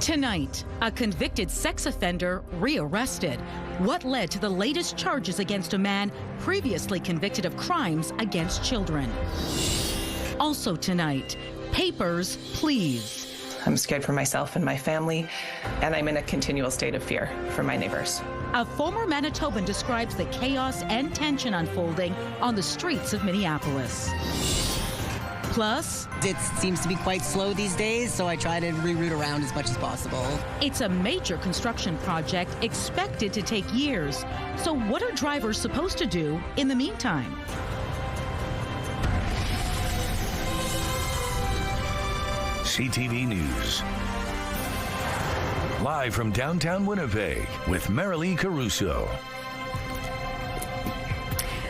Tonight, a convicted sex offender rearrested. What led to the latest charges against a man previously convicted of crimes against children? Also tonight, papers, please. I'm scared for myself and my family, and I'm in a continual state of fear for my neighbors. A former Manitoban describes the chaos and tension unfolding on the streets of Minneapolis. Plus, it seems to be quite slow these days, so I try to reroute around as much as possible. It's a major construction project expected to take years. So what are drivers supposed to do in the meantime? CTV News. Live from downtown Winnipeg with Marilee Caruso.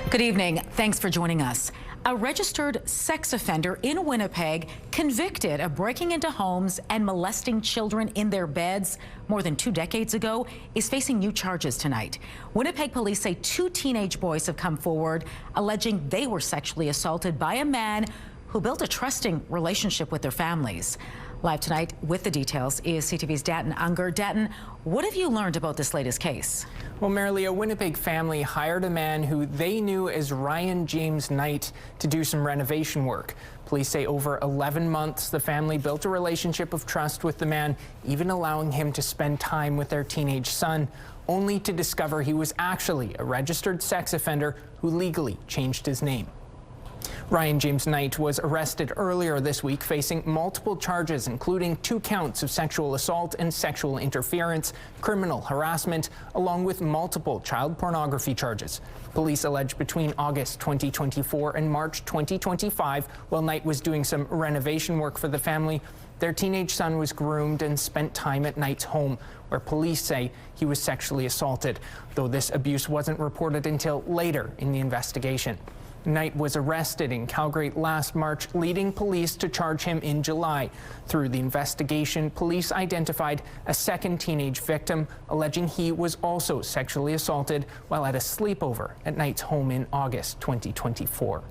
Good evening. Thanks for joining us. A registered sex offender in Winnipeg convicted of breaking into homes and molesting children in their beds more than 2 decades ago is facing new charges tonight. Winnipeg police say 2 teenage boys have come forward alleging they were sexually assaulted by a man who built a trusting relationship with their families. Live tonight with the details is CTV's Datton Unger. Datton, what have you learned about this latest case? Well, Marilee, a Winnipeg family hired a man who they knew as Ryan James Knight to do some renovation work. Police say over 11 months, the family built a relationship of trust with the man, even allowing him to spend time with their teenage son, only to discover he was actually a registered sex offender who legally changed his name. Ryan James Knight was arrested earlier this week facing multiple charges, including 2 counts of sexual assault and sexual interference, criminal harassment, along with multiple child pornography charges. Police allege between August 2024 and March 2025, while Knight was doing some renovation work for the family, their teenage son was groomed and spent time at Knight's home, where police say he was sexually assaulted, though this abuse wasn't reported until later in the investigation. Knight was arrested in Calgary last March, leading police to charge him in July. Through the investigation, police identified a second teenage victim, alleging he was also sexually assaulted while at a sleepover at Knight's home in August 2024.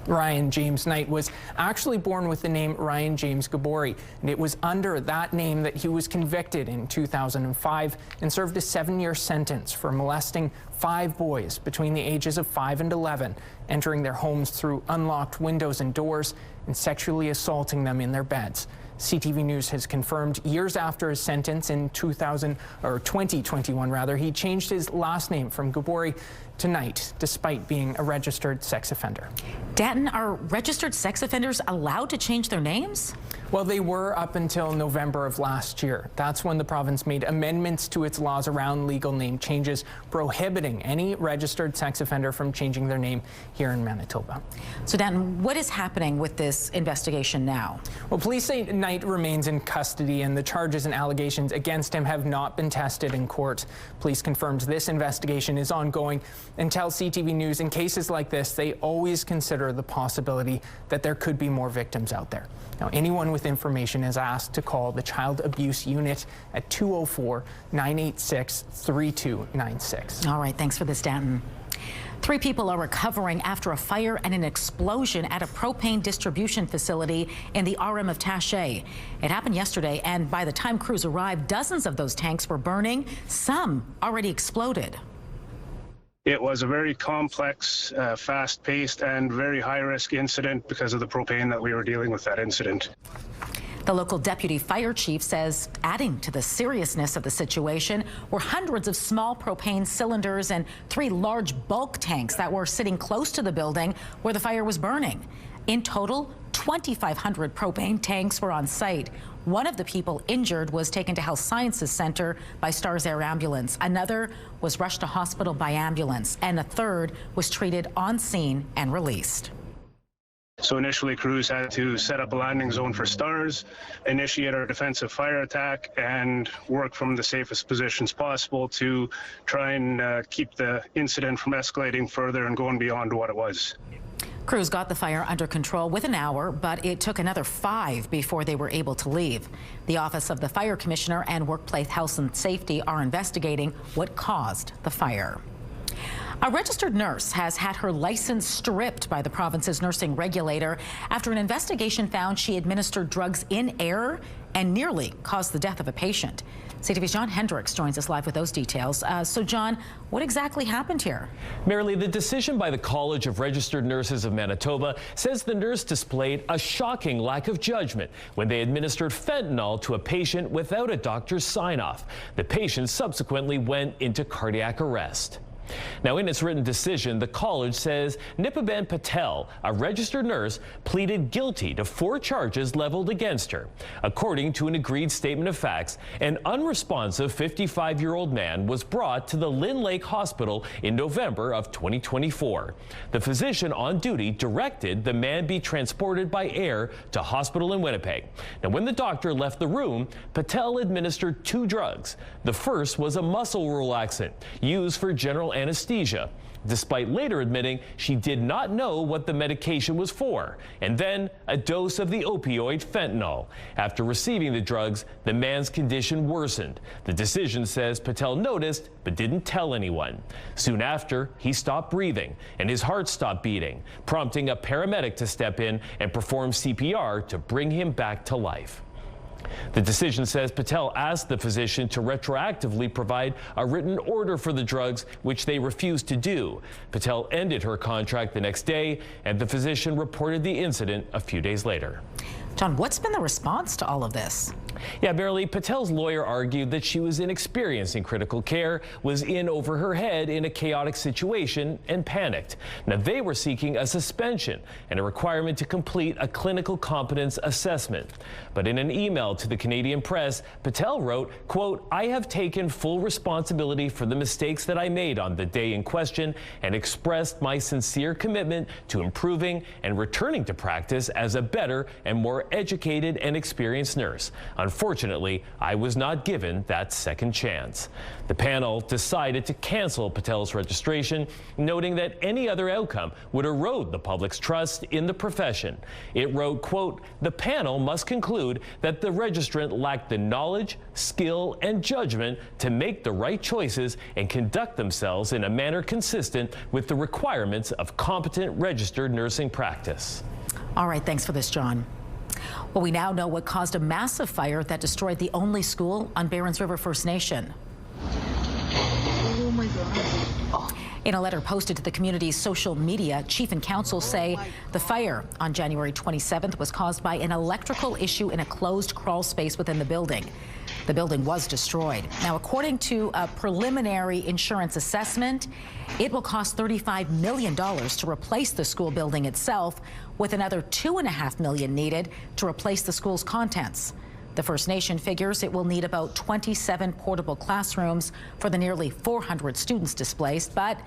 Ryan James Knight was actually born with the name Ryan James Gabori, and it was under that name that he was convicted in 2005 and served a 7-year sentence for molesting 5 boys between the ages of 5 and 11, entering their homes through unlocked windows and doors and sexually assaulting them in their beds. CTV News has confirmed years after his sentence in 2021, he changed his last name from Gabori to Knight, despite being a registered sex offender. Datton, are registered sex offenders allowed to change their names? Well, they were up until November of last year. That's when the province made amendments to its laws around legal name changes, prohibiting any registered sex offender from changing their name here in Manitoba. So, Datton, what is happening with this investigation now? Well, police say Knight remains in custody, and the charges and allegations against him have not been tested in court. Police confirmed this investigation is ongoing and tell CTV News in cases like this, they always consider the possibility that there could be more victims out there. Now, anyone with information is asked to call the Child Abuse Unit at 204-986-3296. All right, thanks for this, Datton. 3 people are recovering after a fire and an explosion at a propane distribution facility in the RM of Taché. It happened yesterday, and by the time crews arrived, dozens of those tanks were burning. Some already exploded. It was a very complex, fast-paced and very high-risk incident because of the propane that we were dealing with that incident. The local deputy fire chief says adding to the seriousness of the situation were hundreds of small propane cylinders and 3 large bulk tanks that were sitting close to the building where the fire was burning. In total, 2,500 propane tanks were on site. One of the people injured was taken to Health Sciences Center by Stars Air Ambulance. Another was rushed to hospital by ambulance, and a third was treated on scene and released. So initially, crews had to set up a landing zone for Stars, initiate our defensive fire attack, and work from the safest positions possible to try and keep the incident from escalating further and going beyond what it was. Crews got the fire under control within an hour, but it took another 5 before they were able to leave. The Office of the Fire Commissioner and Workplace Health and Safety are investigating what caused the fire. A registered nurse has had her license stripped by the province's nursing regulator after an investigation found she administered drugs in error and nearly caused the death of a patient. CTV's John Hendricks joins us live with those details. So, John, what exactly happened here? Marilee, the decision by the College of Registered Nurses of Manitoba says the nurse displayed a shocking lack of judgment when they administered fentanyl to a patient without a doctor's sign-off. The patient subsequently went into cardiac arrest. Now, in its written decision, the college says Nipaben Patel, a registered nurse, pleaded guilty to 4 charges leveled against her. According to an agreed statement of facts, an unresponsive 55-year-old man was brought to the Lynn Lake Hospital in November of 2024. The physician on duty directed the man be transported by air to hospital in Winnipeg. Now, when the doctor left the room, Patel administered 2 drugs. The first was a muscle relaxant used for general anesthesia, despite later admitting she did not know what the medication was for, and then a dose of the opioid fentanyl. After receiving the drugs, the man's condition worsened. The decision says Patel noticed but didn't tell anyone. Soon after, he stopped breathing and his heart stopped beating, prompting a paramedic to step in and perform CPR to bring him back to life. The decision says Patel asked the physician to retroactively provide a written order for the drugs, which they refused to do. Patel ended her contract the next day, and the physician reported the incident a few days later. John, what's been the response to all of this? Yeah, Marilee, Patel's lawyer argued that she was inexperienced in critical care, was in over her head in a chaotic situation, and panicked. Now, they were seeking a suspension and a requirement to complete a clinical competence assessment. But in an email to the Canadian press, Patel wrote, quote, "I have taken full responsibility for the mistakes that I made on the day in question and expressed my sincere commitment to improving and returning to practice as a better and more educated and experienced nurse. Unfortunately, I was not given that second chance." The panel decided to cancel Patel's registration, noting that any other outcome would erode the public's trust in the profession. It wrote, quote, "The panel must conclude that the registrant lacked the knowledge, skill, and judgment to make the right choices and conduct themselves in a manner consistent with the requirements of competent registered nursing practice." All right, thanks for this, John. Well, we now know what caused a massive fire that destroyed the only school on Barons River First Nation. Oh my God. In a letter posted to the community's social media, Chief and Council say the fire on January 27th was caused by an electrical issue in a closed crawl space within the building. The building was destroyed. Now, according to a preliminary insurance assessment, it will cost $35 million to replace the school building itself, with another $2.5 million needed to replace the school's contents. The First Nation figures it will need about 27 portable classrooms for the nearly 400 students displaced, but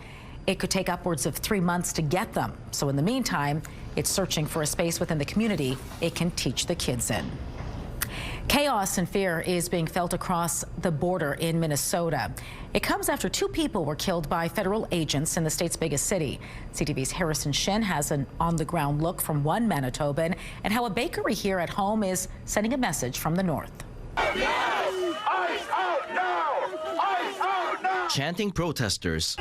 it could take upwards of 3 months to get them. So in the meantime, it's searching for a space within the community it can teach the kids in. Chaos and fear is being felt across the border in Minnesota. It comes after 2 people were killed by federal agents in the state's biggest city. CTV's Harrison Shin has an on-the-ground look from one Manitoban and how a bakery here at home is sending a message from the north. Ice out now! Ice out now! Chanting protesters.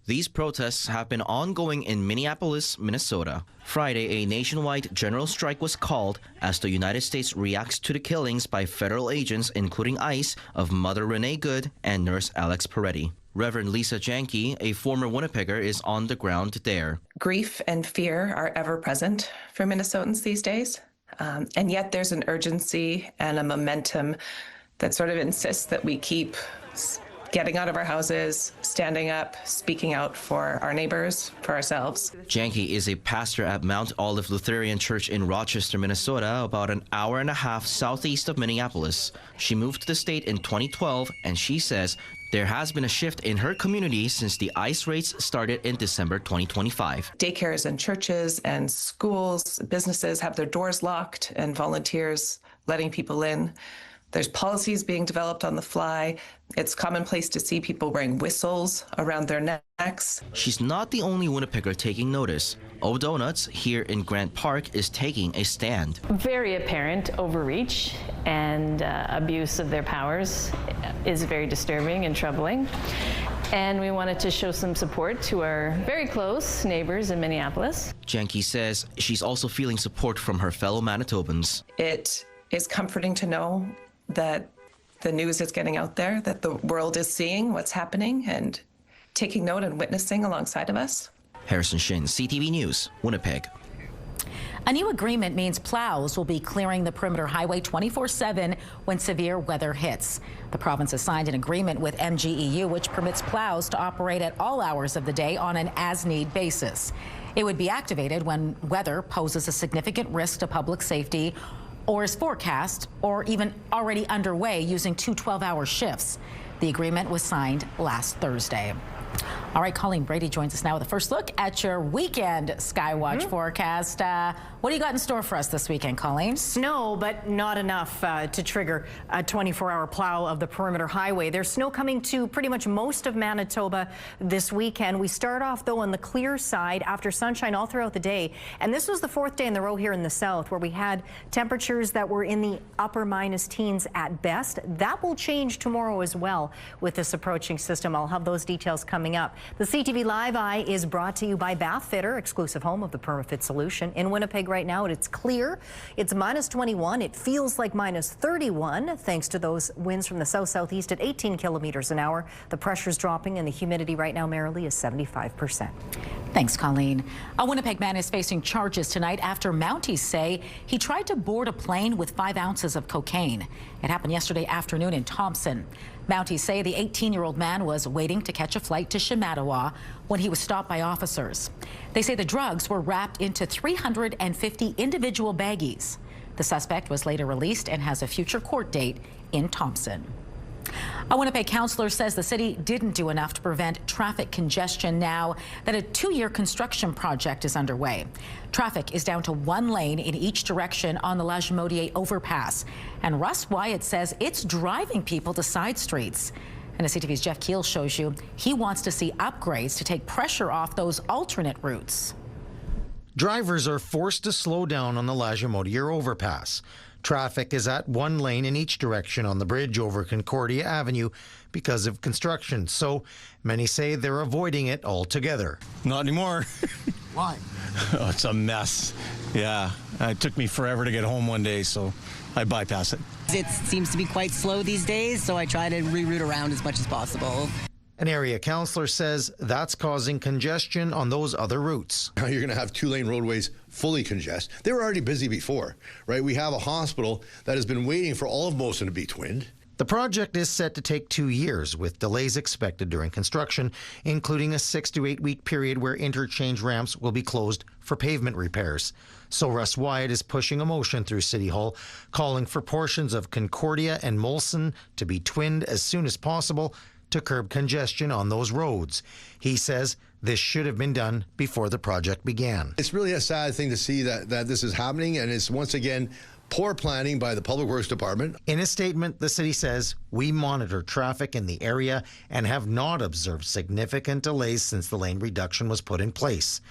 These protests have been ongoing in Minneapolis, Minnesota. Friday, a nationwide general strike was called as the United States reacts to the killings by federal agents, including ICE, of Mother Renee Good and Nurse Alex Peretti. Reverend Lisa Janke, a former Winnipegger, is on the ground there. Grief and fear are ever present for Minnesotans these days. And yet there's an urgency and a momentum that sort of insists that we keep getting out of our houses, standing up, speaking out for our neighbors, for ourselves. Janke is a pastor at Mount Olive Lutheran Church in Rochester, Minnesota, about an hour and a half southeast of Minneapolis. She moved to the state in 2012, and she says there has been a shift in her community since the ICE raids started in December 2025. Daycares and churches and schools, businesses have their doors locked and volunteers letting people in. There's policies being developed on the fly. It's commonplace to see people wearing whistles around their necks. She's not the only Winnipegger taking notice. O'Donuts here in Grant Park is taking a stand. Very apparent overreach and abuse of their powers is very disturbing and troubling. And we wanted to show some support to our very close neighbors in Minneapolis. Janke says she's also feeling support from her fellow Manitobans. It is comforting to know that the news is getting out there, that the world is seeing what's happening and taking note and witnessing alongside of us. Harrison Shin, CTV News, Winnipeg. A new agreement means plows will be clearing the perimeter highway 24/7 when severe weather hits. The province has signed an agreement with MGEU, which permits plows to operate at all hours of the day on an as-need basis. It would be activated when weather poses a significant risk to public safety or is forecast or even already underway using 2 12-hour shifts. The agreement was signed last Thursday. All right, Colleen Brady joins us now with a first look at your weekend Skywatch forecast. What do you got in store for us this weekend, Colleen? Snow, but not enough to trigger a 24-hour plow of the perimeter highway. There's snow coming to pretty much most of Manitoba this weekend. We start off, though, on the clear side after sunshine all throughout the day. And this was the 4th day in the row here in the south where we had temperatures that were in the upper minus teens at best. That will change tomorrow as well with this approaching system. I'll have those details coming up. The CTV Live Eye is brought to you by Bath Fitter, exclusive home of the PermaFit solution. In Winnipeg right now, it's clear. It's minus 21. It feels like minus 31 thanks to those winds from the south-southeast at 18 kilometers an hour. The pressure's dropping and the humidity right now, merrily, is 75%. Thanks, Colleen. A Winnipeg man is facing charges tonight after Mounties say he tried to board a plane with 5 ounces of cocaine. It happened yesterday afternoon in Thompson. Mounties say the 18-year-old man was waiting to catch a flight to Shamattawa when he was stopped by officers. They say the drugs were wrapped into 350 individual baggies. The suspect was later released and has a future court date in Thompson. A Winnipeg councillor says the city didn't do enough to prevent traffic congestion now that a 2-year construction project is underway. Traffic is down to 1 lane in each direction on the Lagimodiere overpass. And Russ Wyatt says it's driving people to side streets. And as CTV's Jeff Keel shows you, he wants to see upgrades to take pressure off those alternate routes. Drivers are forced to slow down on the Lagimodiere overpass. Traffic is at 1 lane in each direction on the bridge over Concordia Avenue because of construction. So many say they're avoiding it altogether. Not anymore. Why? Oh, it's a mess. Yeah, it took me forever to get home one day, so I bypass it. It seems to be quite slow these days, so I try to reroute around as much as possible. An area councillor says that's causing congestion on those other routes. You're going to have 2-lane roadways fully congested. They were already busy before, right? We have a hospital that has been waiting for all of Molson to be twinned. The project is set to take 2 years, with delays expected during construction, including a 6 to 8 week period where interchange ramps will be closed for pavement repairs. So Russ Wyatt is pushing a motion through City Hall, calling for portions of Concordia and Molson to be twinned as soon as possible to curb congestion on those roads. He says this should have been done before the project began. It's really a sad thing to see that this is happening, and it's once again poor planning by the Public Works Department. In a statement, the city says, we monitor traffic in the area and have not observed significant delays since the lane reduction was put in place.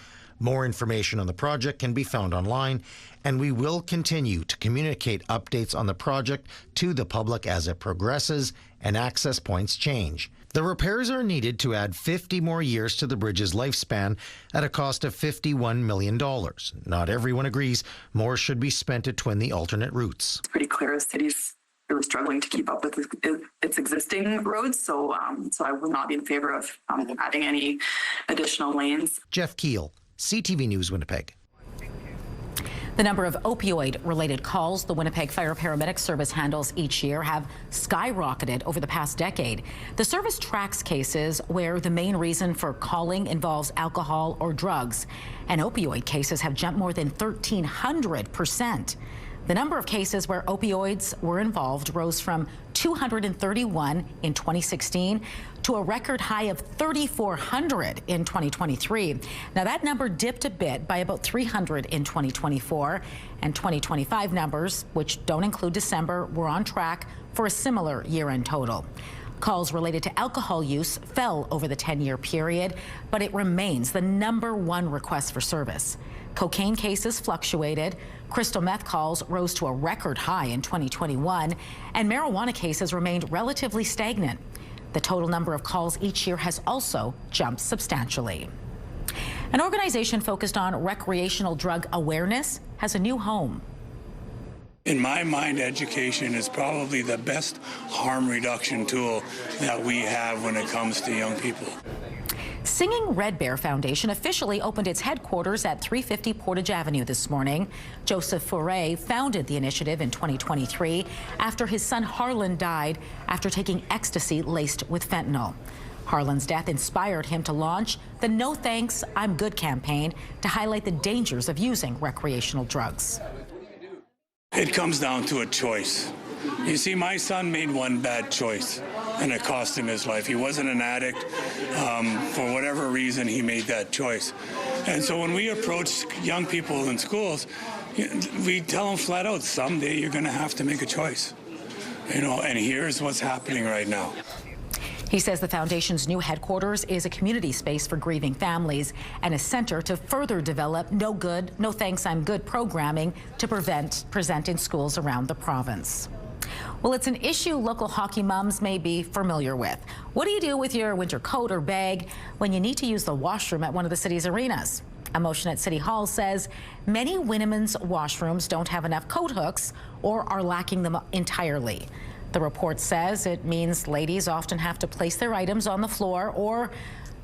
More information on the project can be found online, and we will continue to communicate updates on the project to the public as it progresses and access points change. The repairs are needed to add 50 more years to the bridge's lifespan at a cost of $51 million. Not everyone agrees more should be spent to twin the alternate routes. It's pretty clear the city's really struggling to keep up with its existing roads, so I would not be in favor of adding any additional lanes. Jeff Keel, CTV News Winnipeg. The number of opioid-related calls the Winnipeg Fire Paramedic Service handles each year have skyrocketed over the past decade. The service tracks cases where the main reason for calling involves alcohol or drugs, and opioid cases have jumped more than 1,300%. The number of cases where opioids were involved rose from 231 in 2016 to a record high of 3,400 in 2023. Now that number dipped a bit by about 300 in 2024, and 2025 numbers, which don't include December, were on track for a similar year-end total. Calls related to alcohol use fell over the 10-year period, but it remains the #1 request for service. Cocaine cases fluctuated, crystal meth calls rose to a record high in 2021, and marijuana cases remained relatively stagnant. The total number of calls each year has also jumped substantially. An organization focused on recreational drug awareness has a new home. In my mind, education is probably the best harm reduction tool that we have when it comes to young people. Singing Red Bear Foundation officially opened its headquarters at 350 Portage Avenue this morning. Joseph Foray founded the initiative in 2023 after his son Harlan died after taking ecstasy laced with fentanyl. Harlan's death inspired him to launch the No Thanks, I'm Good campaign to highlight the dangers of using recreational drugs. It comes down to a choice. You see, my son made one bad choice, and it cost him his life. He wasn't an addict. For whatever reason, he made that choice. And so when we approach young people in schools, we tell them flat out, someday you're going to have to make a choice. And here's what's happening right now. He says the foundation's new headquarters is a community space for grieving families and a center to further develop No Good, No Thanks, I'm Good programming to present in schools around the province. Well, it's an issue local hockey moms may be familiar with. What do you do with your winter coat or bag when you need to use the washroom at one of the city's arenas? A motion at City Hall says many women's washrooms don't have enough coat hooks or are lacking them entirely. The report says it means ladies often have to place their items on the floor or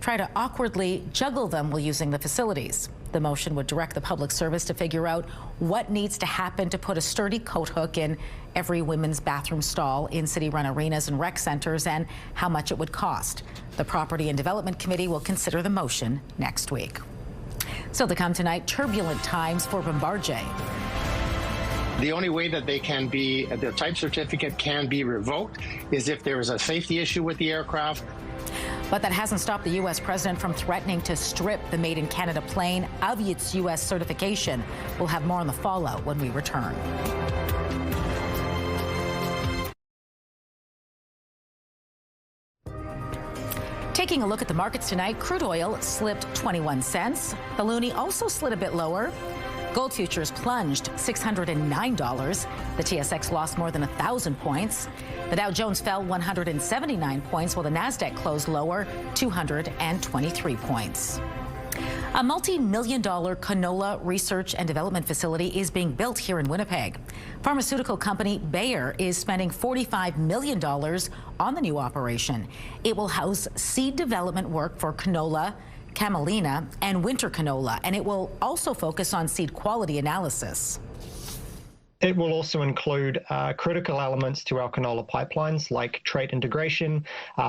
try to awkwardly juggle them while using the facilities. The motion would direct the public service to figure out what needs to happen to put a sturdy coat hook in every women's bathroom stall in city-run arenas and rec centers and how much it would cost. The Property and Development Committee will consider the motion next week. Still to come tonight, turbulent times for Bombardier. The only way that their type certificate can be revoked is if there is a safety issue with the aircraft. But that hasn't stopped the U.S. president from threatening to strip the Made in Canada plane of its U.S. certification. We'll have more on the fallout when we return. Taking a look at the markets tonight, crude oil slipped 21 cents. The loonie also slid a bit lower. Gold futures plunged $609. The TSX lost more than 1,000 points. The Dow Jones fell 179 points, while the Nasdaq closed lower 223 points. A multi-million-dollar canola research and development facility is being built here in Winnipeg. Pharmaceutical company Bayer is spending $45 million on the new operation. It will house seed development work for canola, camelina, and winter canola, and it will also focus on seed quality analysis. It will also include critical elements to our canola pipelines like trait integration,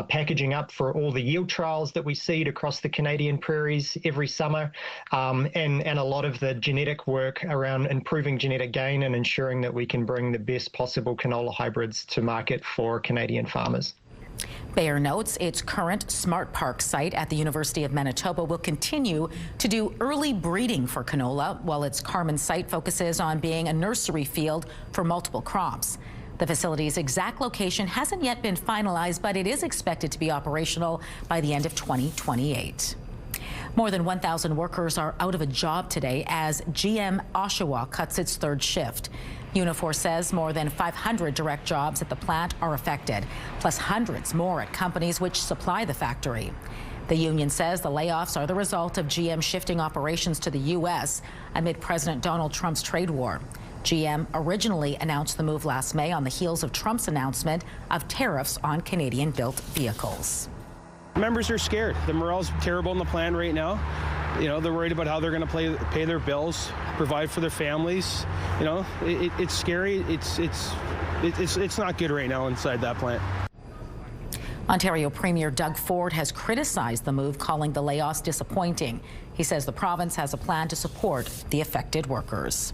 packaging up for all the yield trials that we seed across the Canadian prairies every summer, and a lot of the genetic work around improving genetic gain and ensuring that we can bring the best possible canola hybrids to market for Canadian farmers. Bayer notes its current Smart Park site at the University of Manitoba will continue to do early breeding for canola, while its Carman site focuses on being a nursery field for multiple crops. The facility's exact location hasn't yet been finalized, but it is expected to be operational by the end of 2028. More than 1,000 workers are out of a job today as GM Oshawa cuts its third shift. Unifor says more than 500 direct jobs at the plant are affected, plus hundreds more at companies which supply the factory. The union says the layoffs are the result of GM shifting operations to the U.S. amid President Donald Trump's trade war. GM originally announced the move last May on the heels of Trump's announcement of tariffs on Canadian-built vehicles. Members are scared. The morale's terrible in the plant right now. They're worried about how they're going to pay their bills, provide for their families. It's scary. It's not good right now inside that plant. Ontario Premier Doug Ford has criticized the move, calling the layoffs disappointing. He says the province has a plan to support the affected workers.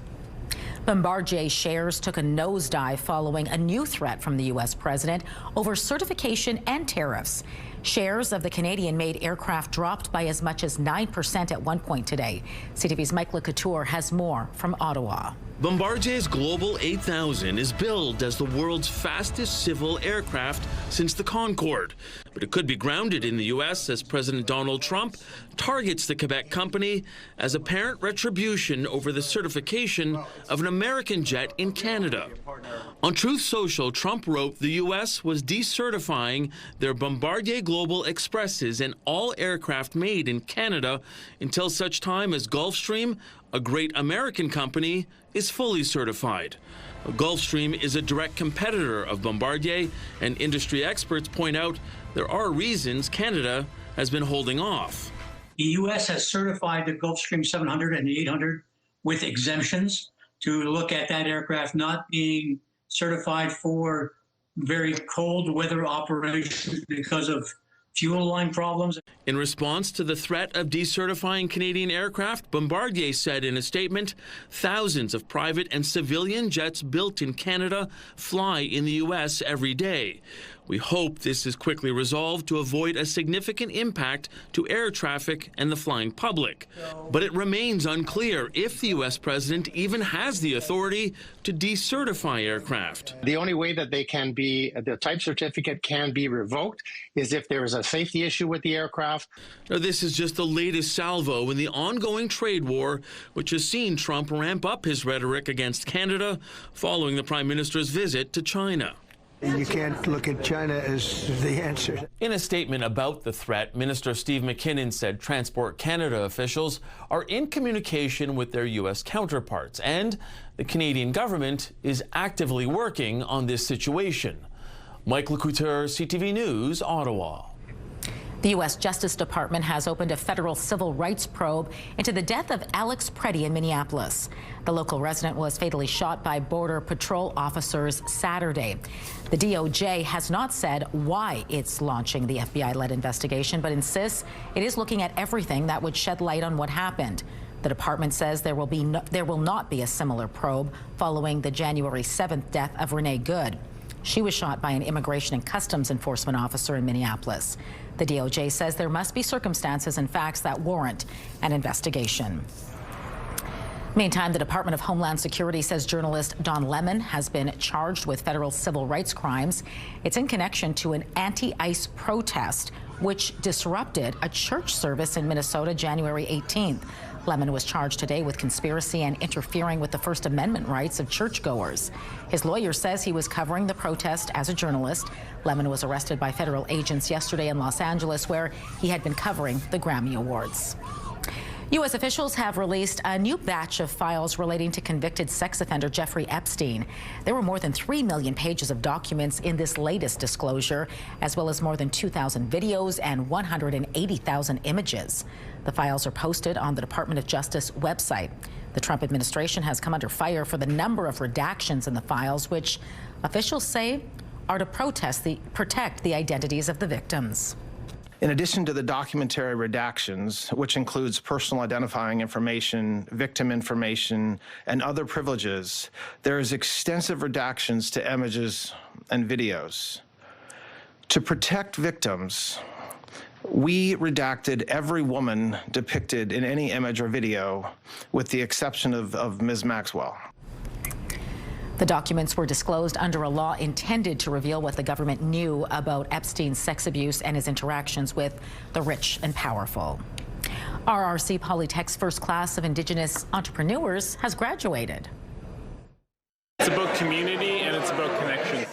Bombardier shares took a nosedive following a new threat from the U.S. president over certification and tariffs. Shares of the Canadian-made aircraft dropped by as much as 9% at one point today. CTV's Mike LeCouture has more from Ottawa. Bombardier's Global 8000 is billed as the world's fastest civil aircraft since the Concorde. But it could be grounded in the U.S. as President Donald Trump targets the Quebec company as apparent retribution over the certification of an American jet in Canada. On Truth Social, Trump wrote the U.S. was decertifying their Bombardier Global Expresses and all aircraft made in Canada until such time as Gulfstream, a great American company, is fully certified. Gulfstream is a direct competitor of Bombardier, and industry experts point out there are reasons Canada has been holding off. The U.S. has certified the Gulfstream 700 and the 800 with exemptions to look at that aircraft not being certified for very cold weather operations because of fuel line problems. In response to the threat of decertifying Canadian aircraft, Bombardier said in a statement, thousands of private and civilian jets built in Canada fly in the U.S. every day. We hope this is quickly resolved to avoid a significant impact to air traffic and the flying public. But it remains unclear if the U.S. president even has the authority to decertify aircraft. The only way that the type certificate can be revoked is if there is a safety issue with the aircraft. Now, this is just the latest salvo in the ongoing trade war, which has seen Trump ramp up his rhetoric against Canada following the Prime Minister's visit to China. You can't look at China as the answer. In a statement about the threat, Minister Steve McKinnon said Transport Canada officials are in communication with their U.S. counterparts, and the Canadian government is actively working on this situation. Mike Lecouteur, CTV News, Ottawa. The U.S. Justice Department has opened a federal civil rights probe into the death of Alex Preddy in Minneapolis. The local resident was fatally shot by Border Patrol officers Saturday. The DOJ has not said why it's launching the FBI-led investigation, but insists it is looking at everything that would shed light on what happened. The department says there will not be a similar probe following the January 7th death of Renee Good. She was shot by an Immigration and Customs Enforcement officer in Minneapolis. The DOJ says there must be circumstances and facts that warrant an investigation. Meantime, the Department of Homeland Security says journalist Don Lemon has been charged with federal civil rights crimes. It's in connection to an anti-ICE protest, which disrupted a church service in Minnesota January 18th. Lemon was charged today with conspiracy and interfering with the First Amendment rights of churchgoers. His lawyer says he was covering the protest as a journalist. Lemon was arrested by federal agents yesterday in Los Angeles, where he had been covering the Grammy Awards. U.S. officials have released a new batch of files relating to convicted sex offender Jeffrey Epstein. There were more than 3 million pages of documents in this latest disclosure, as well as more than 2,000 videos and 180,000 images. The files are posted on the Department of Justice website. The Trump administration has come under fire for the number of redactions in the files, which officials say are to protect the identities of the victims. In addition to the documentary redactions, which includes personal identifying information, victim information, and other privileges, there is extensive redactions to images and videos. To protect victims, we redacted every woman depicted in any image or video, with the exception of Ms. Maxwell. The documents were disclosed under a law intended to reveal what the government knew about Epstein's sex abuse and his interactions with the rich and powerful. RRC Polytech's first class of Indigenous entrepreneurs has graduated. It's about community and it's about connection.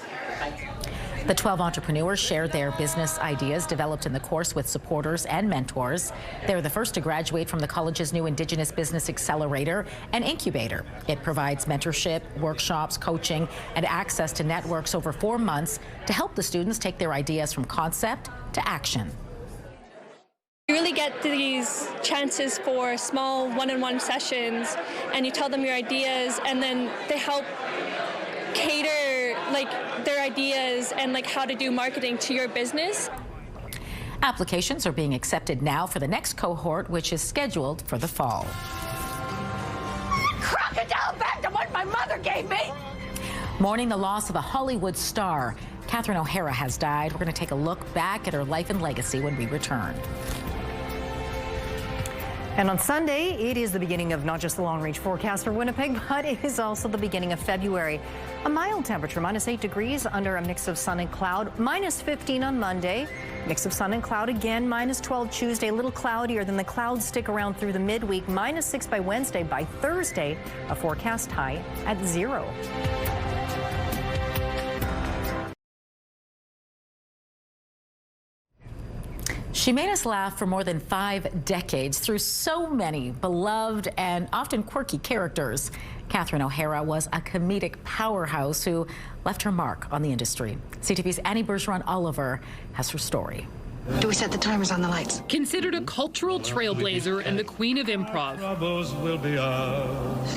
The 12 entrepreneurs shared their business ideas developed in the course with supporters and mentors. They're the first to graduate from the college's new Indigenous Business Accelerator and Incubator. It provides mentorship, workshops, coaching, and access to networks over 4 months to help the students take their ideas from concept to action. You really get these chances for small one-on-one sessions, and you tell them your ideas, and then they help cater their ideas and how to do marketing to your business. Applications are being accepted now for the next cohort, which is scheduled for the fall. Crocodile back to what my mother gave me! Mourning the loss of a Hollywood star, Catherine O'Hara has died. We're going to take a look back at her life and legacy when we return. And on Sunday, it is the beginning of not just the long-range forecast for Winnipeg, but it is also the beginning of February. A mild temperature, -8 degrees under a mix of sun and cloud, -15 on Monday. Mix of sun and cloud again, -12 Tuesday, a little cloudier. Then the clouds stick around through the midweek, -6 by Wednesday. By Thursday, a forecast high at 0. She made us laugh for more than 5 decades through so many beloved and often quirky characters. Catherine O'Hara was a comedic powerhouse who left her mark on the industry. CTV's Annie Bergeron-Oliver has her story. Do we set the timers on the lights? Considered a cultural trailblazer and the queen of improv,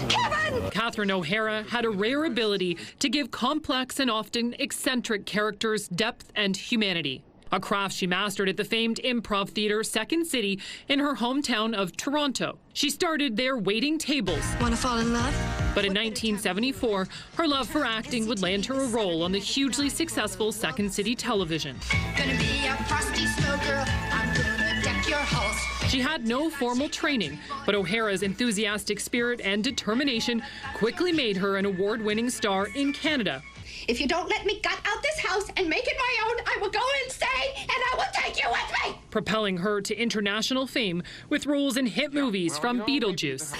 Kevin! Catherine O'Hara had a rare ability to give complex and often eccentric characters depth and humanity. A craft she mastered at the famed improv theater Second City in her hometown of Toronto. She started there waiting tables. Want to fall in love? But in 1974, her love for acting would land her a role on the hugely successful Second City television. Gonna be a frosty snow girl. I'm gonna deck your halls. She had no formal training, but O'Hara's enthusiastic spirit and determination quickly made her an award-winning star in Canada. If you don't let me gut out this house and make it my own, I will go insane and I will take you with me! Propelling her to international fame with roles in hit movies from Beetlejuice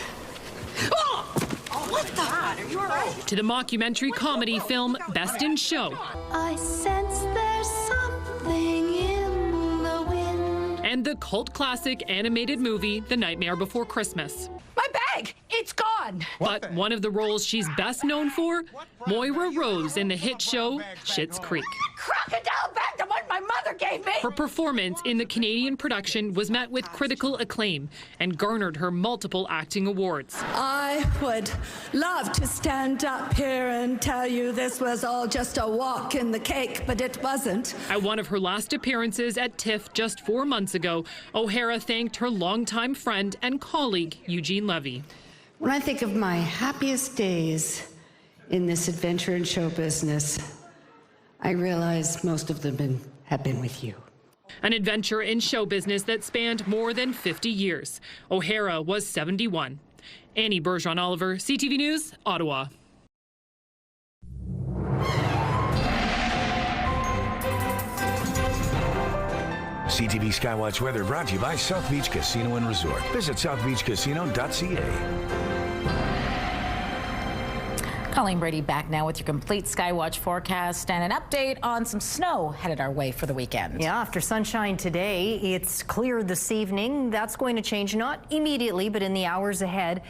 What the? Are you all right? to the mockumentary comedy film Best in Show. I sense there's something in the wind. And the cult classic animated movie The Nightmare Before Christmas. My bag! It's gone! But one of the roles she's best known for, Moira Rose in the hit show Schitt's Creek. Crocodile bag, the one my mother gave me! Her performance in the Canadian production was met with critical acclaim and garnered her multiple acting awards. I would love to stand up here and tell you this was all just a walk in the cake, but it wasn't. At one of her last appearances at TIFF just 4 months ago, O'Hara thanked her longtime friend and colleague, Eugene Levy. When I think of my happiest days in this adventure and show business, I realize most of them have been with you. An adventure in show business that spanned more than 50 years. O'Hara was 71. Annie Bergeron-Oliver, CTV News, Ottawa. CTV Skywatch weather brought to you by South Beach Casino and Resort. Visit southbeachcasino.ca. Colleen Brady back now with your complete Skywatch forecast and an update on some snow headed our way for the weekend. Yeah, after sunshine today, it's clear this evening. That's going to change, not immediately, but in the hours ahead.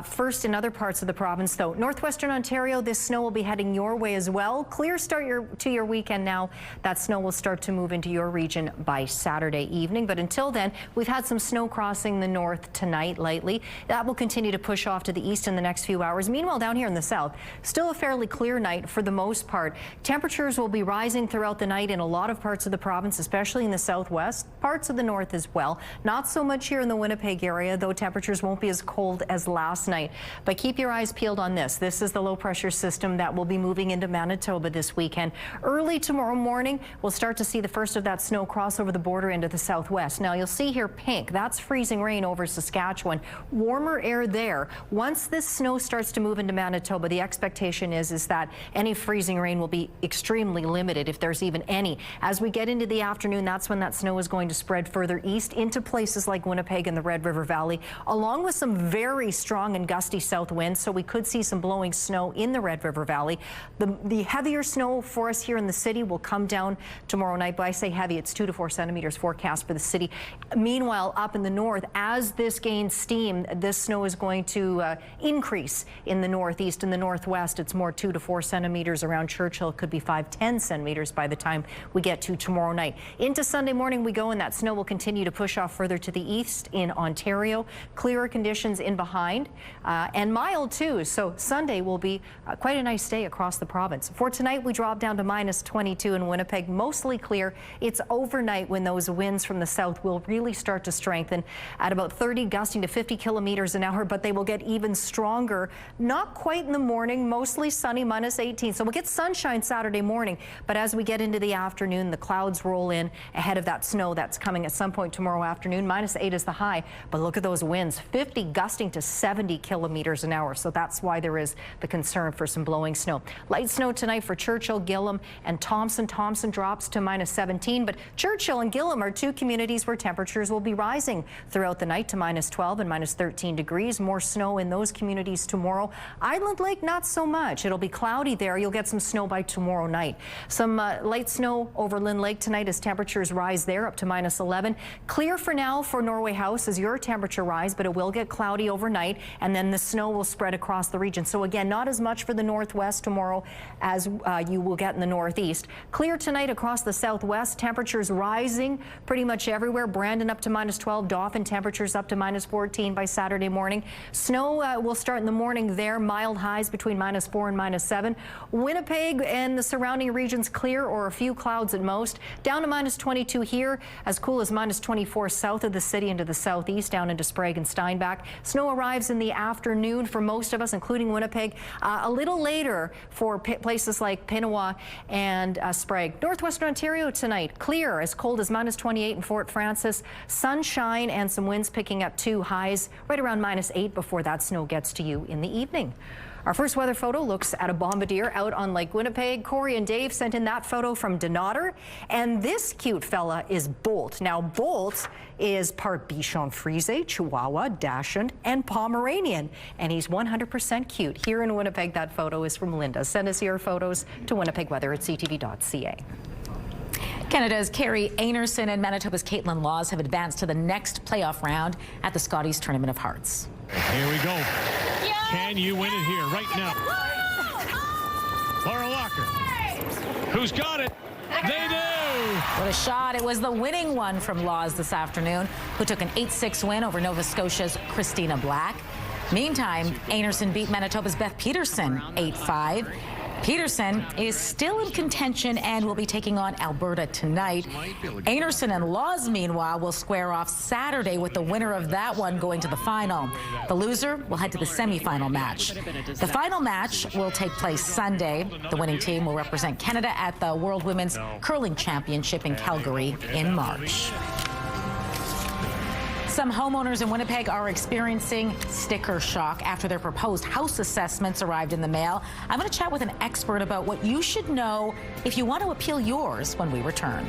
First, in other parts of the province, though. Northwestern Ontario, this snow will be heading your way as well. Clear start to your weekend now. That snow will start to move into your region by Saturday evening. But until then, we've had some snow crossing the north tonight lightly. That will continue to push off to the east in the next few hours. Meanwhile, down here in the south, still a fairly clear night for the most part. Temperatures will be rising throughout the night in a lot of parts of the province, especially in the southwest, parts of the north as well. Not so much here in the Winnipeg area, though temperatures won't be as cold as last night. But keep your eyes peeled on this. This is the low pressure system that will be moving into Manitoba this weekend. Early tomorrow morning, we'll start to see the first of that snow cross over the border into the southwest. Now you'll see here pink, that's freezing rain over Saskatchewan. Warmer air there. Once this snow starts to move into Manitoba, the expectation is that any freezing rain will be extremely limited, if there's even any. As we get into the afternoon, that's when that snow is going to spread further east into places like Winnipeg and the Red River Valley, along with some very strong and gusty south winds. So we could see some blowing snow in the Red River Valley. The heavier snow for us here in the city will come down tomorrow night. But I say heavy, it's 2 to 4 centimeters forecast for the city. Meanwhile, up in the north, as this gains steam, this snow is going to increase in the northeast and the northwest. It's more 2 to 4 centimeters around Churchill. It could be 5-10 centimeters by the time we get to tomorrow night. Into Sunday morning we go, and that snow will continue to push off further to the east in Ontario. Clearer conditions in behind and mild too. So Sunday will be quite a nice day across the province. For tonight, we drop down to -22 in Winnipeg, mostly clear. It's overnight when those winds from the south will really start to strengthen at about 30, gusting to 50 kilometers an hour, but they will get even stronger. Not quite in the morning, mostly sunny, -18. So we'll get sunshine Saturday morning, but as we get into the afternoon, the clouds roll in ahead of that snow that's coming at some point tomorrow afternoon. -8 is the high, but look at those winds, 50 gusting to 70 kilometers an hour. So that's why there is the concern for some blowing snow. Light snow tonight for Churchill, Gillam, and Thompson. Thompson drops to -17, but Churchill and Gillam are two communities where temperatures will be rising throughout the night to -12 and -13 degrees. More snow in those communities tomorrow. Island Lake, not not so much. It'll be cloudy there. You'll get some snow by tomorrow night. Some light snow over Lynn Lake tonight as temperatures rise there up to -11. Clear for now for Norway House as your temperature rise, but it will get cloudy overnight, and then the snow will spread across the region. So again, not as much for the northwest tomorrow as you will get in the northeast. Clear tonight across the southwest. Temperatures rising pretty much everywhere. Brandon up to -12. Dauphin temperatures up to -14 by Saturday morning. Snow will start in the morning there. Mild highs between -4 and -7. Winnipeg and the surrounding regions clear or a few clouds at most. Down to -22 here, as cool as -24 south of the city into the southeast, down into Sprague and Steinbach. Snow arrives in the afternoon for most of us, including Winnipeg. A little later for places like Pinawa and Sprague. Northwestern Ontario tonight, clear, as cold as -28 in Fort Francis. Sunshine and some winds picking up too. Highs right around -8 before that snow gets to you in the evening. Our first weather photo looks at a bombardier out on Lake Winnipeg. Corey and Dave sent in that photo from Donater. And this cute fella is Bolt. Now, Bolt is part Bichon Frise, Chihuahua, Dachshund, and Pomeranian. And he's 100% cute. Here in Winnipeg, that photo is from Linda. Send us your photos to winnipegweather@ctv.ca. Canada's Carrie Anerson and Manitoba's Caitlin Laws have advanced to the next playoff round at the Scotties Tournament of Hearts. Here we go. Can you win it here right now? Laura Walker. Who's got it? They do! What a shot. It was the winning one from Laws this afternoon, who took an 8-6 win over Nova Scotia's Christina Black. Meantime, Anerson beat Manitoba's Beth Peterson 8-5. Peterson is still in contention and will be taking on Alberta tonight. Anerson and Laws, meanwhile, will square off Saturday with the winner of that one going to the final. The loser will head to the semifinal match. The final match will take place Sunday. The winning team will represent Canada at the World Women's Curling Championship in Calgary in March. Some homeowners in Winnipeg are experiencing sticker shock after their proposed house assessments arrived in the mail. I'm going to chat with an expert about what you should know if you want to appeal yours when we return.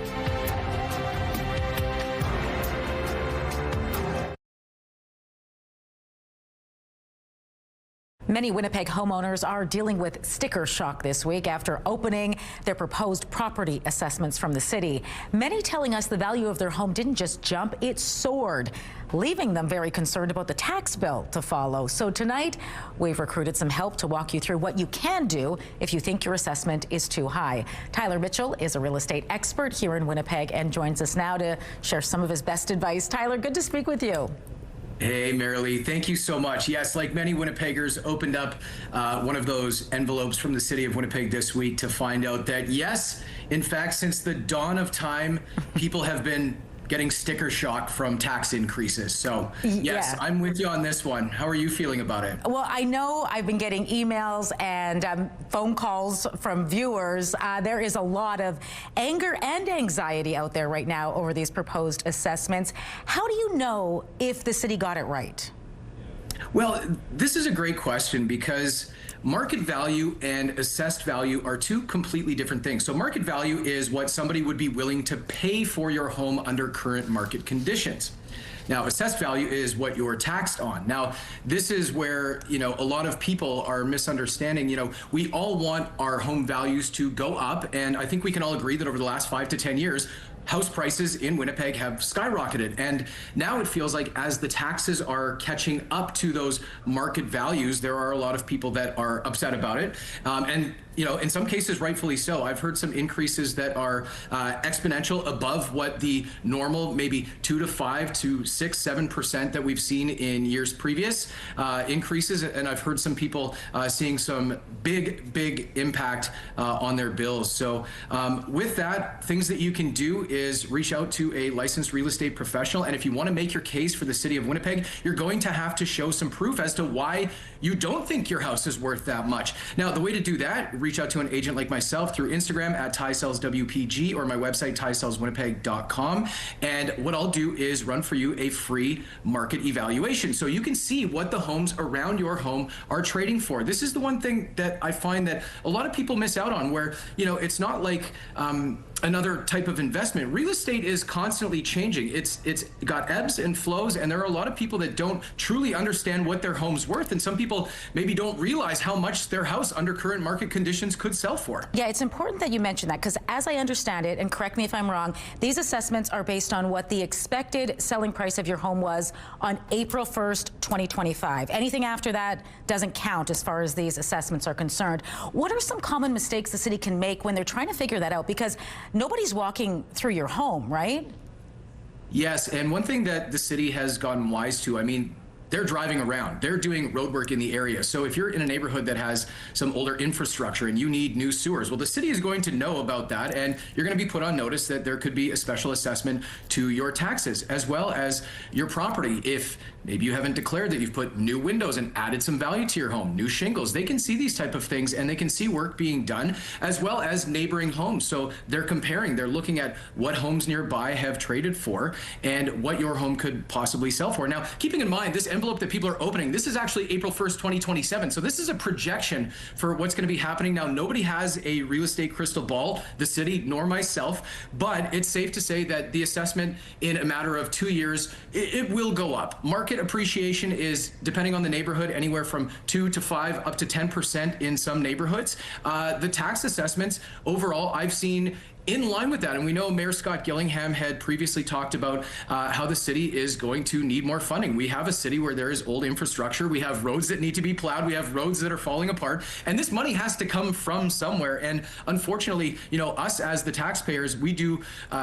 Many Winnipeg homeowners are dealing with sticker shock this week after opening their proposed property assessments from the city. Many telling us the value of their home didn't just jump, it soared, leaving them very concerned about the tax bill to follow. So tonight, we've recruited some help to walk you through what you can do if you think your assessment is too high. Tyler Mitchell is a real estate expert here in Winnipeg and joins us now to share some of his best advice. Tyler, good to speak with you. Hey, Marilee, thank you so much. Yes, like many Winnipeggers, opened up one of those envelopes from the city of Winnipeg this week to find out that, yes, in fact, since the dawn of time, people have been getting sticker shock from tax increases. So, yes, yeah. I'm with you on this one. How are you feeling about it? Well, I know I've been getting emails and phone calls from viewers. There is a lot of anger and anxiety out there right now over these proposed assessments. How do you know if the city got it right? Well, this is a great question because market value and assessed value are two completely different things. So market value is what somebody would be willing to pay for your home under current market conditions. Now, assessed value is what you're taxed on. Now, this is where, a lot of people are misunderstanding. We all want our home values to go up, and I think we can all agree that over the last 5 to 10 years, house prices in Winnipeg have skyrocketed. And now it feels like as the taxes are catching up to those market values, there are a lot of people that are upset about it. And in some cases, rightfully so. I've heard some increases that are exponential above what the normal, maybe 2 to 5 to 6, 7% that we've seen in years previous increases. And I've heard some people seeing some big impact on their bills. So with that, things that you can do is reach out to a licensed real estate professional. And if you want to make your case for the city of Winnipeg, you're going to have to show some proof as to why you don't think your house is worth that much. Now, the way to do that, reach out to an agent like myself through Instagram at TySellsWPG or my website, TySellsWinnipeg.com. And what I'll do is run for you a free market evaluation so you can see what the homes around your home are trading for. This is the one thing that I find that a lot of people miss out on where, it's not like another type of investment. Real estate is constantly changing. It's got ebbs and flows, and there are a lot of people that don't truly understand what their home's worth, and some people maybe don't realize how much their house under current market conditions could sell for. Yeah, it's important that you mention that, because as I understand it, and correct me if I'm wrong, these assessments are based on what the expected selling price of your home was on April 1st, 2025. Anything after that doesn't count as far as these assessments are concerned. What are some common mistakes the city can make when they're trying to figure that out? Because nobody's walking through your home, right? Yes, and one thing that the city has gotten wise to, I mean, they're driving around. They're doing road work in the area. So if you're in a neighborhood that has some older infrastructure and you need new sewers, well, the city is going to know about that, and you're going to be put on notice that there could be a special assessment to your taxes as well as your property. If maybe you haven't declared that you've put new windows and added some value to your home, new shingles, they can see these type of things, and they can see work being done as well as neighboring homes. So they're comparing, they're looking at what homes nearby have traded for and what your home could possibly sell for. Now, keeping in mind, this envelope that people are opening, this is actually April 1st, 2027. So this is a projection for what's going to be happening. Now, nobody has a real estate crystal ball, the city nor myself, but it's safe to say that the assessment in a matter of 2 years, it will go up. Market appreciation is, depending on the neighborhood, anywhere from 2 to 5 up to 10% in some neighborhoods. The tax assessments overall, I've seen in line with that. And we know Mayor Scott Gillingham had previously talked about how the city is going to need more funding. We have a city where there is old infrastructure. We have roads that need to be plowed. We have roads that are falling apart. And this money has to come from somewhere. And unfortunately, you know, us as the taxpayers, we do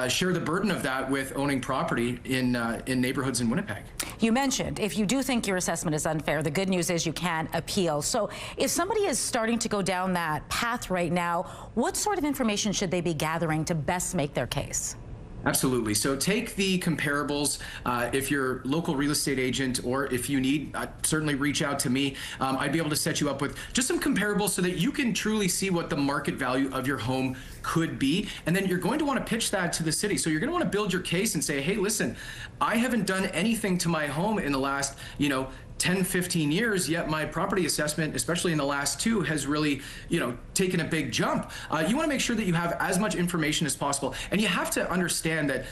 share the burden of that with owning property in neighborhoods in Winnipeg. You mentioned if you do think your assessment is unfair, the good news is you can appeal. So if somebody is starting to go down that path right now, what sort of information should they be gathering to best make their case? Absolutely. So take the comparables. If you're a local real estate agent, or if you need, certainly reach out to me. I'd be able to set you up with just some comparables so that you can truly see what the market value of your home could be. And then you're going to want to pitch that to the city. So you're going to want to build your case and say, hey, listen, I haven't done anything to my home in the last, 10, 15 years, yet my property assessment, especially in the last 2, has really, taken a big jump. You want to make sure that you have as much information as possible. And you have to understand that,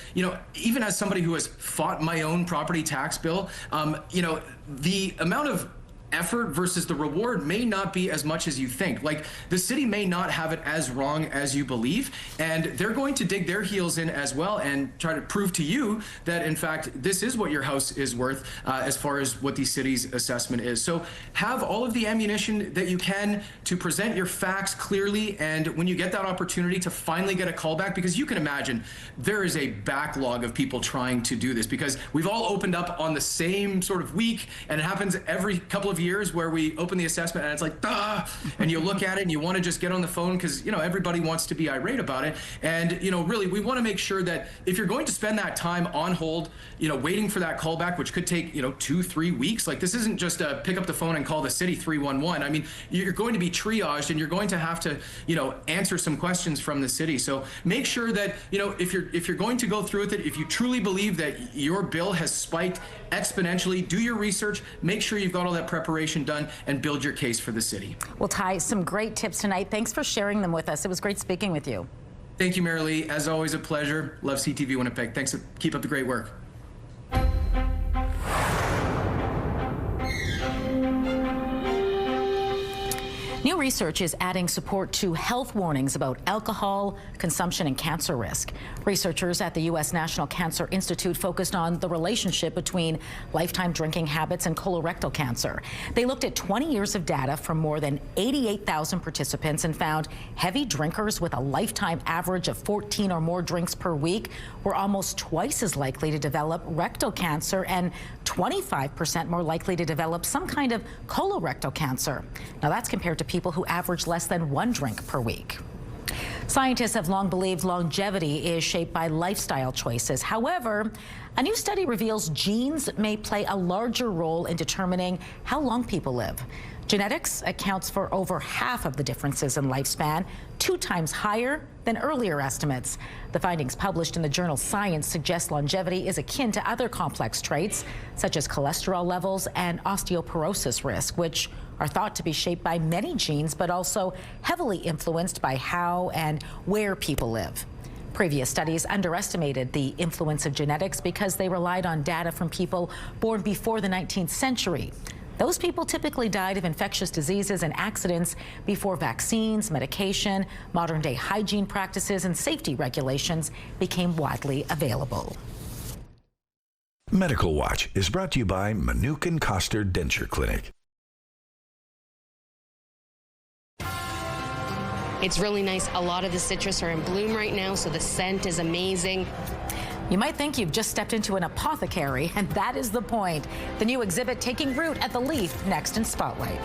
even as somebody who has fought my own property tax bill, the amount of effort versus the reward may not be as much as you think. Like, the city may not have it as wrong as you believe, and they're going to dig their heels in as well and try to prove to you that, in fact, this is what your house is worth as far as what the city's assessment is. So have all of the ammunition that you can to present your facts clearly, and when you get that opportunity to finally get a callback, because you can imagine there is a backlog of people trying to do this, because we've all opened up on the same sort of week, and it happens every couple of years where we open the assessment and it's like, and you look at it and you want to just get on the phone because, everybody wants to be irate about it. And, really, we want to make sure that if you're going to spend that time on hold, waiting for that callback, which could take, 2-3 weeks, like, this isn't just a pick up the phone and call the city 311. I mean, you're going to be triaged and you're going to have to, answer some questions from the city. So make sure that, if you're going to go through with it, if you truly believe that your bill has spiked exponentially, do your research, make sure you've got all that preparation done, and build your case for the city. Well, Ty, some great tips tonight. Thanks for sharing them with us. It was great speaking with you. Thank you, Mary Lee. As always, a pleasure. Love CTV Winnipeg. Thanks. Keep up the great work. New research is adding support to health warnings about alcohol consumption and cancer risk. Researchers at the U.S. National Cancer Institute focused on the relationship between lifetime drinking habits and colorectal cancer. They looked at 20 years of data from more than 88,000 participants and found heavy drinkers with a lifetime average of 14 or more drinks per week were almost twice as likely to develop rectal cancer and 25% more likely to develop some kind of colorectal cancer. Now, that's compared to people who average less than 1 drink per week. Scientists have long believed longevity is shaped by lifestyle choices. However, a new study reveals genes may play a larger role in determining how long people live. Genetics accounts for over half of the differences in lifespan, 2 times higher than earlier estimates. The findings published in the journal Science suggest longevity is akin to other complex traits, such as cholesterol levels and osteoporosis risk, which are thought to be shaped by many genes, but also heavily influenced by how and where people live. Previous studies underestimated the influence of genetics because they relied on data from people born before the 19th century. Those people typically died of infectious diseases and accidents before vaccines, medication, modern-day hygiene practices, and safety regulations became widely available. Medical Watch is brought to you by Manukin Koster Denture Clinic. It's really nice. A lot of the citrus are in bloom right now, so the scent is amazing. You might think you've just stepped into an apothecary, and that is the point. The new exhibit taking root at the Leaf, next in Spotlight.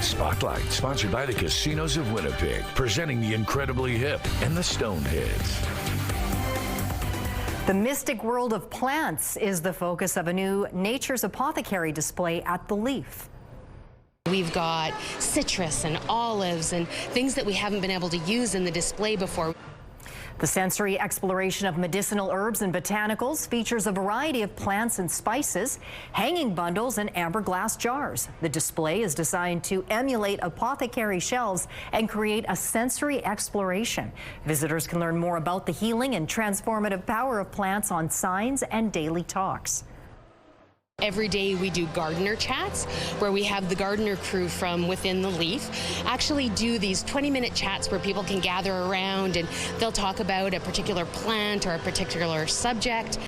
Spotlight, sponsored by the Casinos of Winnipeg, presenting the incredibly hip and the Stoneheads. The mystic world of plants is the focus of a new Nature's Apothecary display at the Leaf. We've got citrus and olives and things that we haven't been able to use in the display before. The sensory exploration of medicinal herbs and botanicals features a variety of plants and spices, hanging bundles, and amber glass jars. The display is designed to emulate apothecary shelves and create a sensory exploration. Visitors can learn more about the healing and transformative power of plants on signs and daily talks. Every day we do gardener chats where we have the gardener crew from within the Leaf actually do these 20-minute chats where people can gather around and they'll talk about a particular plant or a particular subject.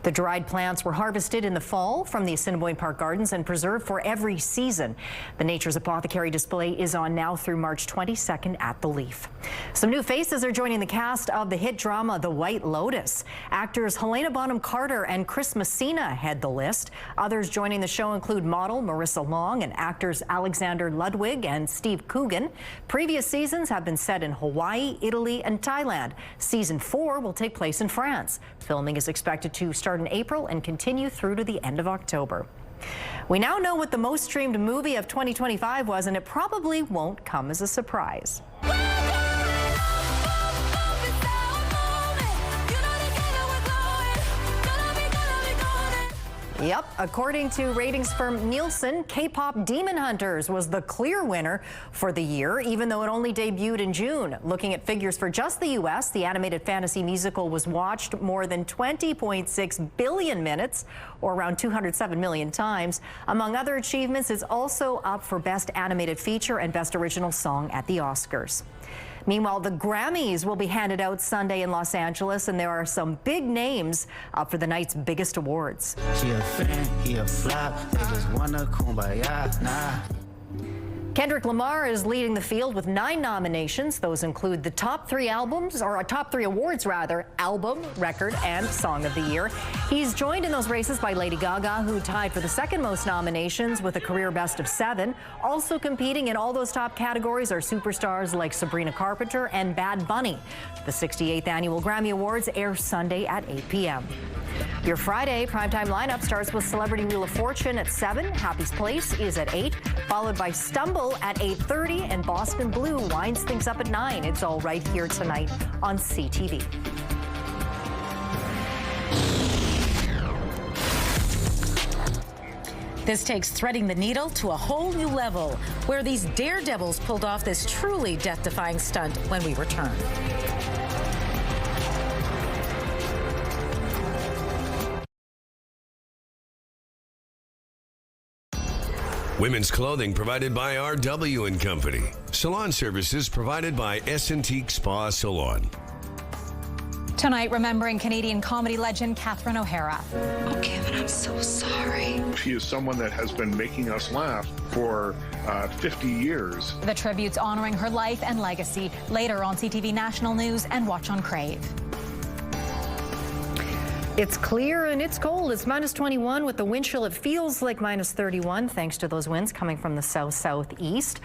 The dried plants were harvested in the fall from the Assiniboine Park Gardens and preserved for every season. The Nature's Apothecary display is on now through March 22nd at the Leaf. Some new faces are joining the cast of the hit drama The White Lotus. Actors Helena Bonham Carter and Chris Messina head the list. Others joining the show include model Marissa Long and actors Alexander Ludwig and Steve Coogan. Previous seasons have been set in Hawaii, Italy, and Thailand. Season 4 will take place in France. Filming is expected to start in April and continue through to the end of October. We now know what the most streamed movie of 2025 was, and it probably won't come as a surprise. Yep, according to ratings firm Nielsen, K-pop Demon Hunters was the clear winner for the year, even though it only debuted in June. Looking at figures for just the U.S., the animated fantasy musical was watched more than 20.6 billion minutes, or around 207 million times. Among other achievements, it's also up for Best Animated Feature and Best Original Song at the Oscars. Meanwhile, the Grammys will be handed out Sunday in Los Angeles, and there are some big names up for the night's biggest awards. She a fan, he a flop, they just wanna kumbaya, nah. Kendrick Lamar is leading the field with 9 nominations. Those include the top 3 albums, or top 3 awards rather, album, record, and song of the year. He's joined in those races by Lady Gaga, who tied for the second most nominations with a career best of 7. Also competing in all those top categories are superstars like Sabrina Carpenter and Bad Bunny. The 68th Annual Grammy Awards air Sunday at 8 p.m. Your Friday primetime lineup starts with Celebrity Wheel of Fortune at 7, Happy's Place is at 8, followed by Stumble at 8:30, and Boston Blue winds things up at 9. It's all right here tonight on CTV. This takes threading the needle to a whole new level, where these daredevils pulled off this truly death-defying stunt when we return. Women's clothing provided by RW & Company. Salon services provided by Essentique Spa Salon. Tonight, remembering Canadian comedy legend Catherine O'Hara. Oh, Kevin, I'm so sorry. She is someone that has been making us laugh for 50 years. The tributes honoring her life and legacy later on CTV National News and watch on Crave. It's clear and it's cold. It's minus 21 with the wind chill. It feels like minus 31 thanks to those winds coming from the south-southeast.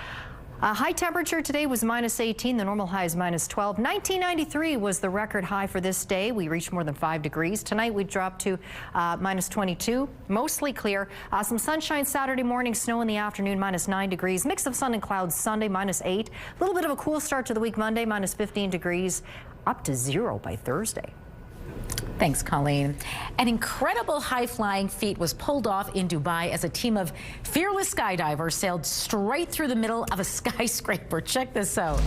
High temperature today was minus 18. The normal high is minus 12. 1993 was the record high for this day. We reached more than 5 degrees. Tonight we dropped to minus 22. Mostly clear. Some sunshine Saturday morning, snow in the afternoon, minus 9 degrees. Mix of sun and clouds Sunday, minus 8. A little bit of a cool start to the week Monday, minus 15 degrees. Up to 0 by Thursday. Thanks, Colleen. An incredible high-flying feat was pulled off in Dubai as a team of fearless skydivers sailed straight through the middle of a skyscraper. Check this out.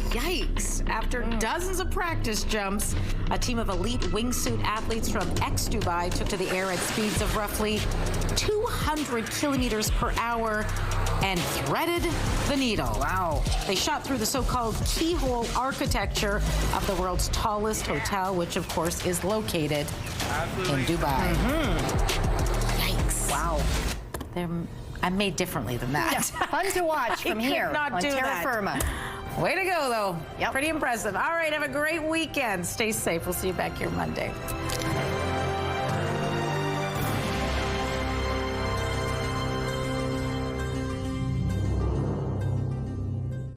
Yikes. After dozens of practice jumps, a team of elite wingsuit athletes from ex-Dubai took to the air at speeds of roughly 200 kilometers per hour and threaded the needle. Wow. They shot through the so-called keyhole architecture of the world's tallest hotel, which of course is located in Dubai. Yikes. Wow. I'm made differently than that. Yeah, fun to watch from here not on do terra that. firma. Way to go, though. Yep. Pretty impressive. All right, have a great weekend. Stay safe. We'll see you back here Monday.